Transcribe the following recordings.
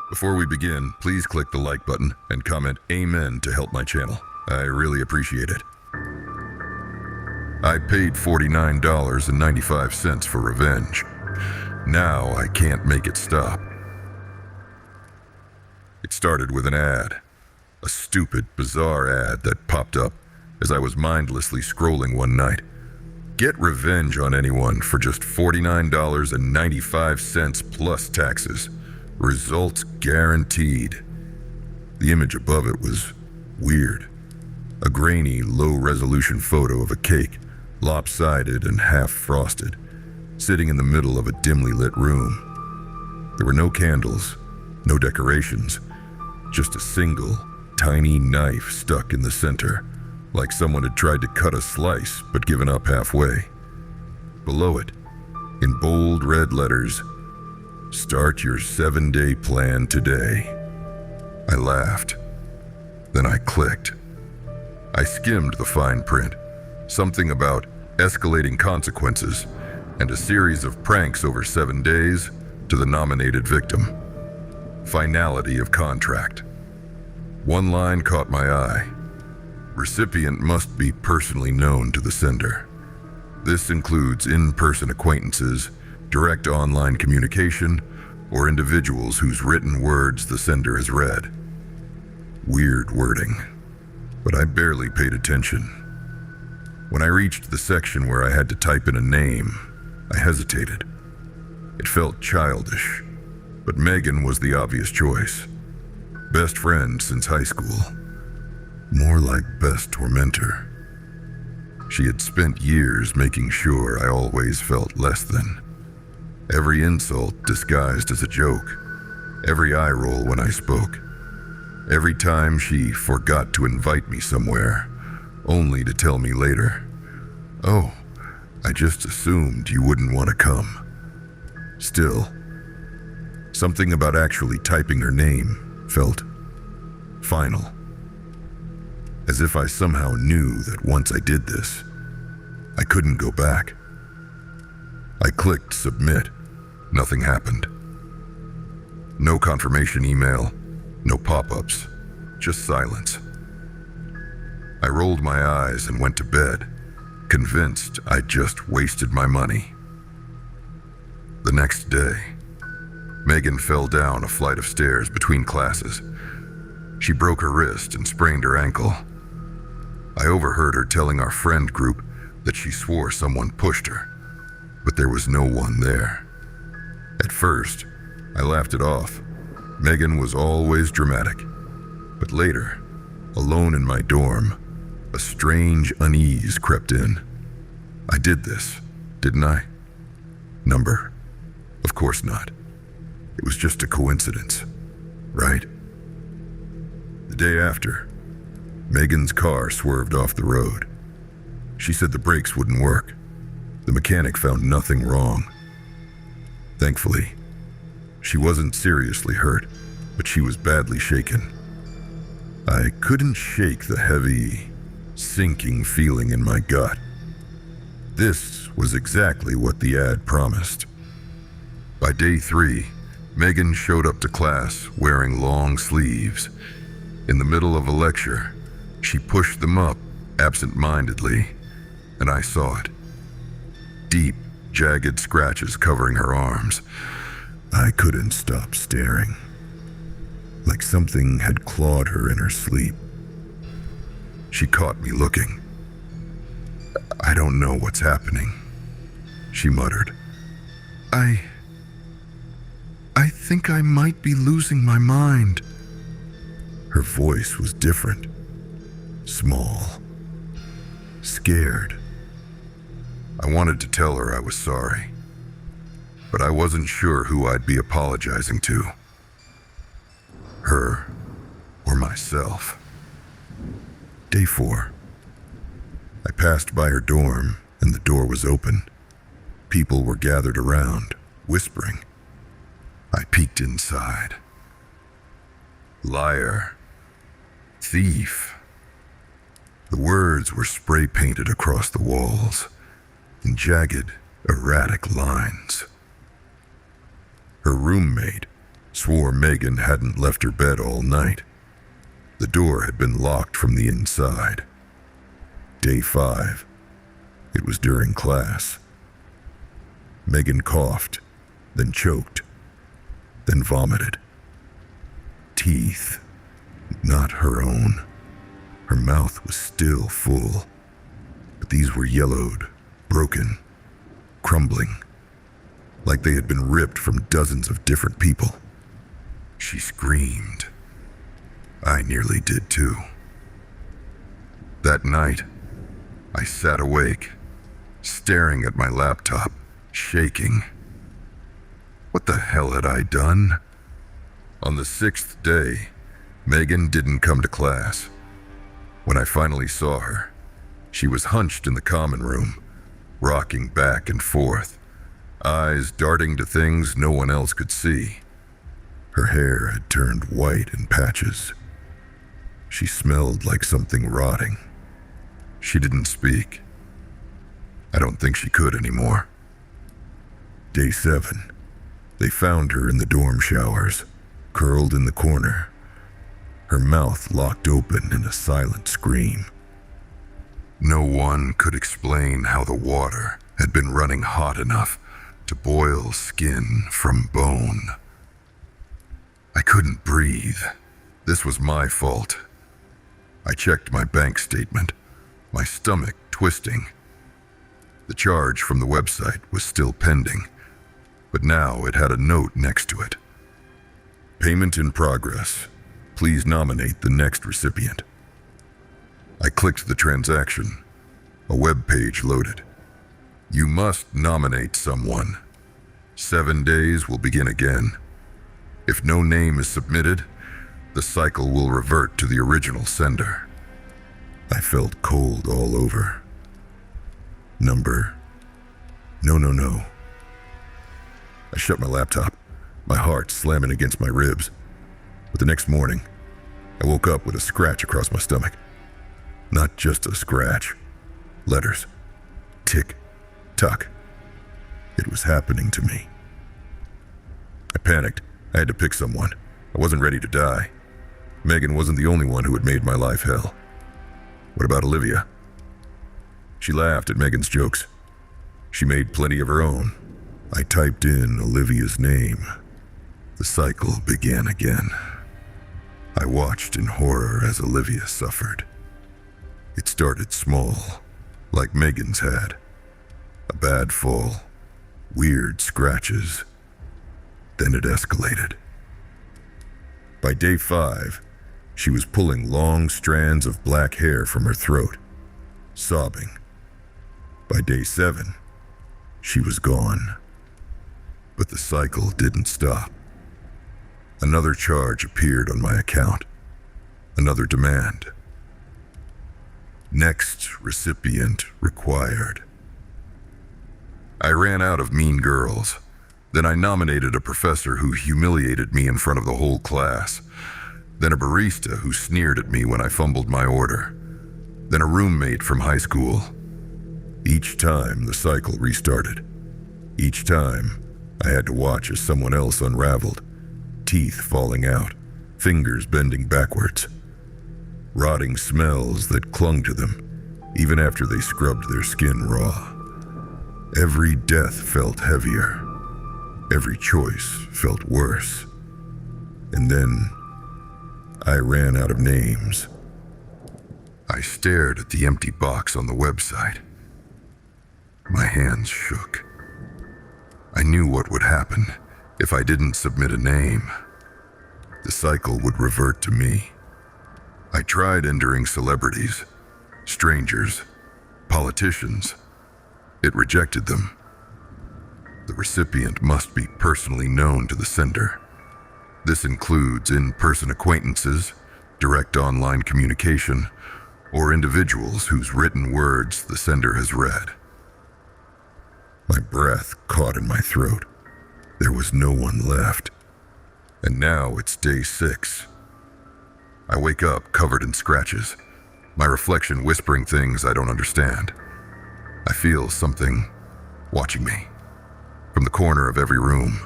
Before we begin, please click the like button and comment Amen to help my channel. I really appreciate it. I paid $49.95 for revenge. Now I can't make it stop. It started with an ad. A stupid, bizarre ad that popped up as I was mindlessly scrolling one night. Get revenge on anyone for just $49.95 plus taxes. Results guaranteed. The image above it was weird. A grainy, low-resolution photo of a cake, lopsided and half-frosted, sitting in the middle of a dimly lit room. There were no candles, no decorations, just a single, tiny knife stuck in the center, like someone had tried to cut a slice but given up halfway. Below it, in bold red letters, "Start your 7-day plan today." I laughed. Then I clicked. I skimmed the fine print, something about escalating consequences and a series of pranks over 7 days to the nominated victim. Finality of contract. One line caught my eye. Recipient must be personally known to the sender. This includes in-person acquaintances, direct online communication, or individuals whose written words the sender has read. Weird wording, but I barely paid attention. When I reached the section where I had to type in a name, I hesitated. It felt childish, but Megan was the obvious choice. Best friend since high school. More like best tormentor. She had spent years making sure I always felt less than. Every insult disguised as a joke. Every eye roll when I spoke. Every time she forgot to invite me somewhere, only to tell me later, "Oh, I just assumed you wouldn't want to come." Still, something about actually typing her name felt final. As if I somehow knew that once I did this, I couldn't go back. I clicked submit. Nothing happened. No confirmation email, no pop-ups, just silence. I rolled my eyes and went to bed, convinced I'd just wasted my money. The next day, Megan fell down a flight of stairs between classes. She broke her wrist and sprained her ankle. I overheard her telling our friend group that she swore someone pushed her, but there was no one there. At first, I laughed it off. Megan was always dramatic. But later, alone in my dorm, a strange unease crept in. I did this, didn't I? Number? Of course not. It was just a coincidence, right? The day after, Megan's car swerved off the road. She said the brakes wouldn't work. The mechanic found nothing wrong. Thankfully, she wasn't seriously hurt, but she was badly shaken. I couldn't shake the heavy, sinking feeling in my gut. This was exactly what the ad promised. By day 3, Megan showed up to class wearing long sleeves. In the middle of a lecture, she pushed them up absent-mindedly, and I saw it. Deep, jagged scratches covering her arms. I couldn't stop staring. Like something had clawed her in her sleep. She caught me looking. "I don't know what's happening," she muttered. I think I might be losing my mind." Her voice was different. Small. Scared. I wanted to tell her I was sorry, but I wasn't sure who I'd be apologizing to. Her or myself. Day 4. I passed by her dorm and the door was open. People were gathered around, whispering. I peeked inside. Liar. Thief. The words were spray painted across the walls in jagged, erratic lines. Her roommate, Swore Megan hadn't left her bed all night. The door had been locked from the inside. Day 5. It was during class. Megan coughed, then choked, then vomited. Teeth, not her own. Her mouth was still full, but these were yellowed, broken, crumbling, like they had been ripped from dozens of different people. She screamed. I nearly did too. That night, I sat awake, staring at my laptop, shaking. What the hell had I done? On the 6th day, Megan didn't come to class. When I finally saw her, she was hunched in the common room, rocking back and forth, eyes darting to things no one else could see. Her hair had turned white in patches. She smelled like something rotting. She didn't speak. I don't think she could anymore. Day 7. They found her in the dorm showers, curled in the corner, her mouth locked open in a silent scream. No one could explain how the water had been running hot enough to boil skin from bone. I couldn't breathe. This was my fault. I checked my bank statement, my stomach twisting. The charge from the website was still pending, but now it had a note next to it. Payment in progress. Please nominate the next recipient. I clicked the transaction. A web page loaded. You must nominate someone. 7 days will begin again. If no name is submitted, the cycle will revert to the original sender. I felt cold all over. Number. No. I shut my laptop, my heart slamming against my ribs. But the next morning, I woke up with a scratch across my stomach. Not just a scratch. Letters. Tick. Tock. It was happening to me. I panicked. I had to pick someone. I wasn't ready to die. Megan wasn't the only one who had made my life hell. What about Olivia? She laughed at Megan's jokes. She made plenty of her own. I typed in Olivia's name. The cycle began again. I watched in horror as Olivia suffered. It started small, like Megan's had. A bad fall, weird scratches. Then it escalated. By day 5, she was pulling long strands of black hair from her throat, sobbing. By day 7, she was gone. But the cycle didn't stop. Another charge appeared on my account. Another demand. Next recipient required. I ran out of mean girls. Then I nominated a professor who humiliated me in front of the whole class. Then a barista who sneered at me when I fumbled my order. Then a roommate from high school. Each time the cycle restarted. Each time I had to watch as someone else unraveled. Teeth falling out, fingers bending backwards. Rotting smells that clung to them, even after they scrubbed their skin raw. Every death felt heavier. Every choice felt worse. And then I ran out of names. I stared at the empty box on the website. My hands shook. I knew what would happen if I didn't submit a name. The cycle would revert to me. I tried entering celebrities, strangers, politicians. It rejected them. The recipient must be personally known to the sender. This includes in-person acquaintances, direct online communication, or individuals whose written words the sender has read. My breath caught in my throat. There was no one left. And now it's day 6. I wake up covered in scratches, my reflection whispering things I don't understand. I feel something watching me from the corner of every room.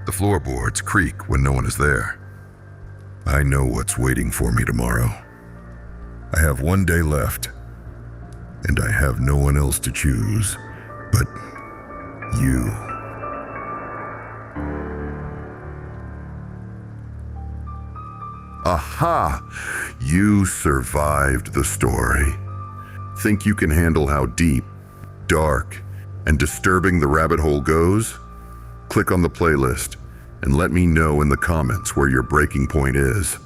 The floorboards creak when no one is there. I know what's waiting for me tomorrow. I have one day left, and I have no one else to choose but you. Aha! You survived the story. Think you can handle how deep, dark, and disturbing the rabbit hole goes? Click on the playlist and let me know in the comments where your breaking point is.